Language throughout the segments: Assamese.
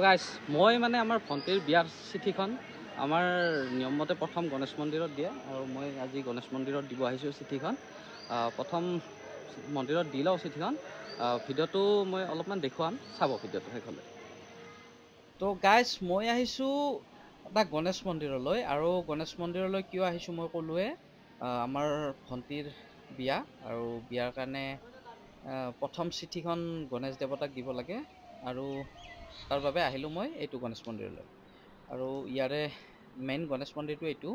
গাইজ মই মানে আমাৰ ভণ্টিৰ বিয়াৰ চিঠিখন আমাৰ নিয়মমতে প্ৰথম গণেশ মন্দিৰত দিয়ে আৰু মই আজি গণেশ মন্দিৰত দিব আহিছোঁ চিঠিখন। প্ৰথম মন্দিৰত দি লওঁ চিঠিখন। ভিডিঅ'টো মই অলপমান দেখুৱাম, চাব ভিডিঅ'টো শেষলৈ। তো গাইজ মই আহিছোঁ এটা গণেশ মন্দিৰলৈ, আৰু গণেশ মন্দিৰলৈ কিয় আহিছোঁ মই ক'লোৱে, আমাৰ ভণ্টিৰ বিয়া আৰু বিয়াৰ কাৰণে প্ৰথম চিঠিখন গণেশ দেৱতাক দিব লাগে, আৰু তাৰ বাবে আহিলোঁ মই এইটো গণেশ মন্দিৰলৈ। আৰু ইয়াৰে মেইন গণেশ মন্দিৰটো এইটো।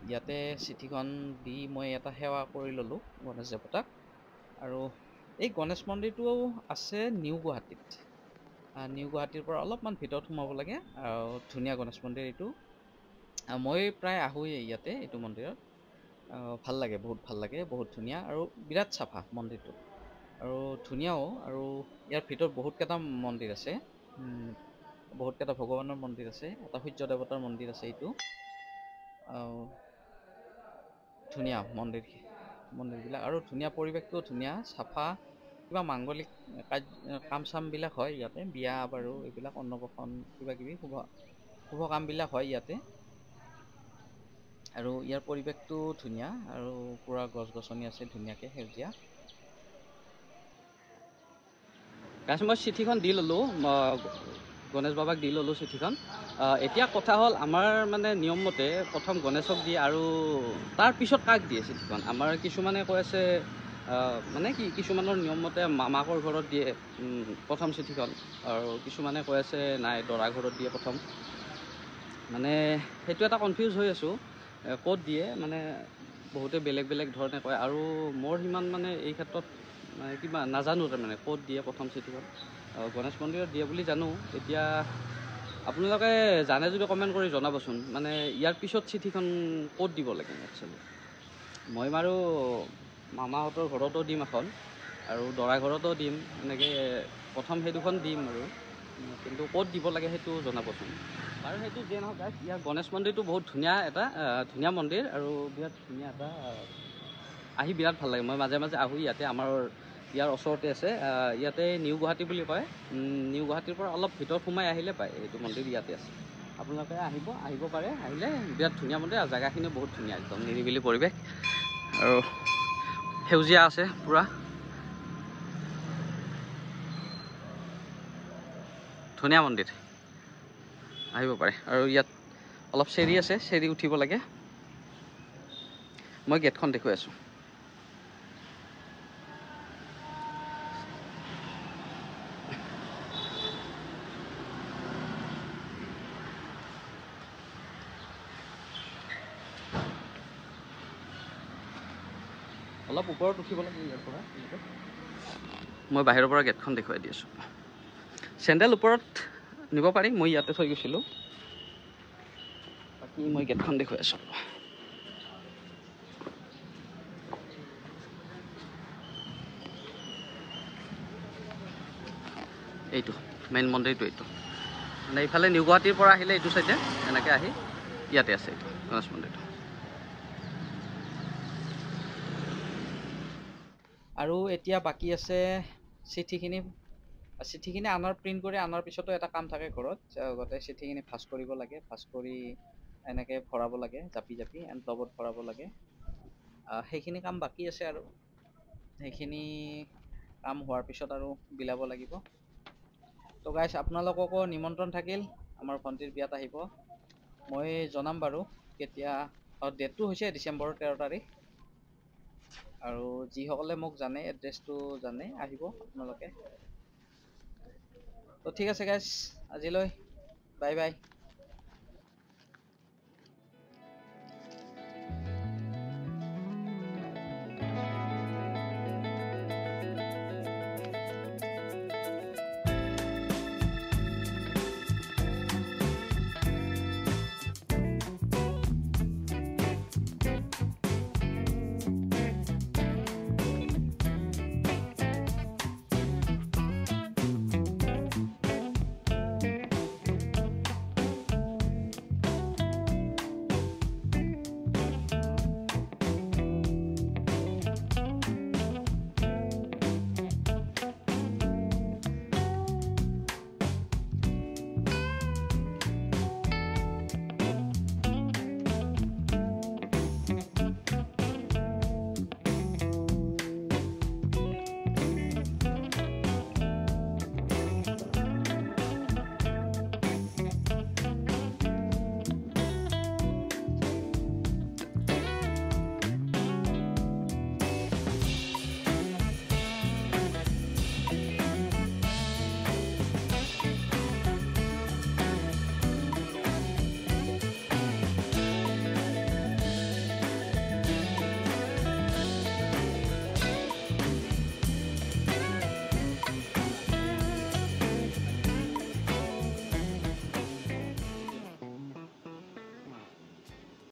ইয়াতে চিঠিখন দি মই এটা সেৱা কৰি ল'লোঁ গণেশ দেৱতাক। আৰু এই গণেশ মন্দিৰটো আছে নিউ গুৱাহাটীত। নিউ গুৱাহাটীৰ পৰা অলপমান ভিতৰত সোমাব লাগে, আৰু ধুনীয়া গণেশ মন্দিৰ এইটো। মই প্ৰায় আহোঁৱেই ইয়াতে এইটো মন্দিৰত। ভাল লাগে, বহুত ভাল লাগে, বহুত ধুনীয়া আৰু বিৰাট চাফা মন্দিৰটো, আৰু ধুনীয়াও। আৰু ইয়াৰ ভিতৰত বহুতকেইটা মন্দিৰ আছে, বহুতকেইটা ভগৱানৰ মন্দিৰ আছে, এটা সূৰ্য দেৱতাৰ মন্দিৰ আছে এইটো। ধুনীয়া মন্দিৰবিলাক, আৰু ধুনীয়া পৰিৱেশটো ধুনীয়া, চাফা। কিবা মাংগলিক কাম চামবিলাক হয় ইয়াতে, বিয়া বাৰু এইবিলাক অন্নপ্ৰসন কিবা কিবি শুভ কামবিলাক হয় ইয়াতে। আৰু ইয়াৰ পৰিৱেশটো ধুনীয়া, আৰু পুৰা গছ গছনি আছে ধুনীয়াকৈ সেউজীয়া। মই চিঠিখন দি ল'লোঁ, গণেশ বাবাক দি ল'লোঁ চিঠিখন। এতিয়া কথা হ'ল, আমাৰ মানে নিয়ম মতে প্ৰথম গণেশক দিয়ে, আৰু তাৰ পিছত কাক দিয়ে চিঠিখন। আমাৰ কিছুমানে কৈ আছে মানে কি, কিছুমানৰ নিয়ম মতে মামাকৰ ঘৰত দিয়ে প্ৰথম চিঠিখন, আৰু কিছুমানে কৈ আছে নাই দৰা ঘৰত দিয়ে প্ৰথম। মানে সেইটো এটা কনফিউজ হৈ আছোঁ, ক'ত দিয়ে, মানে বহুতে বেলেগ বেলেগ ধৰণে কয়, আৰু মোৰ সিমান মানে এই ক্ষেত্ৰত কিবা নাজানো, তাৰমানে ক'ত দিয়ে প্ৰথম চিঠিখন। গণেশ মন্দিৰত দিয়ে বুলি জানো। এতিয়া আপোনালোকে জানে যদি কমেণ্ট কৰি জনাবচোন, মানে ইয়াৰ পিছত চিঠিখন ক'ত দিব লাগে একচুৱেলি। মই বাৰু মামাহঁতৰ ঘৰতো দিম এখন, আৰু দৰা ঘৰতো দিম, এনেকৈ প্ৰথম সেই দুখন দিম আৰু, কিন্তু ক'ত দিব লাগে সেইটো জনাবচোন। বাৰু সেইটো যিয়ে নহওক গাইজ, ইয়াৰ গণেশ মন্দিৰটো বহুত ধুনীয়া, এটা ধুনীয়া মন্দিৰ, আৰু বিৰাট ধুনীয়া এটা, আহি বিৰাট ভাল লাগে। মই মাজে মাজে আহোঁ ইয়াতে, আমাৰ ইয়াৰ ওচৰতে আছে, ইয়াতে নিউ গুৱাহাটী বুলি কয়। নিউ গুৱাহাটীৰ পৰা অলপ ভিতৰত সোমাই আহিলে পায়, এইটো মন্দিৰ ইয়াতে আছে। আপোনালোকে আহিব পাৰে, আহিলে বিৰাট ধুনীয়া মন্দিৰ, আৰু জেগাখিনিও বহুত ধুনীয়া, একদম নিৰিবিলি পৰিৱেশ, আৰু সেউজীয়া আছে পূৰা ধুনীয়া মন্দিৰ, আহিব পাৰে। আৰু ইয়াত অলপ চেৰি আছে, চেৰি উঠিব লাগে। মই গেটখন দেখুৱাই আছোঁ। অলপ ওপৰত উঠিব লাগে ইয়াৰ পৰা, মই বাহিৰৰ পৰা গেটখন দেখুৱাই দি আছোঁ। চেণ্ডেল ওপৰত নিব পাৰি, মই ইয়াতে থৈ গৈছিলোঁ। বাকী মই গেটখন দেখুৱাই আছোঁ। এইটো মেইন মন্দিৰটো, এইটো মানে ইফালে নিউ গুৱাহাটীৰ পৰা আহিলে এইটো চাইডে এনেকৈ আহি ইয়াতে আছে এইটো গণেশ মন্দিৰটো। আৰু এতিয়া বাকী আছে চিঠিখিনি আনাৰ, প্ৰিণ্ট কৰি আনাৰ পিছতো এটা কাম থাকে ঘৰত, গোটেই চিঠিখিনি ভাঁজ কৰিব লাগে, ভাঁজ কৰি এনেকৈ ভৰাব লাগে, জাপি এনভলপত ভৰাব লাগে। সেইখিনি কাম বাকী আছে, আৰু সেইখিনি কাম হোৱাৰ পিছত আৰু বিলাব লাগিব। তো গাইজ, আপোনালোককো নিমন্ত্ৰণ থাকিল আমাৰ ভণ্টিৰ বিয়াত আহিব। মই জনাম বাৰু কেতিয়া, ডেটটো হৈছে ডিচেম্বৰৰ 13 তাৰিখ। আৰু যিসকলে মোক জানে, এড্ৰেছটো জানে, আহিব আপোনালোকে। তো ঠিক আছে গাইজ, আজিলৈ বাই বাই।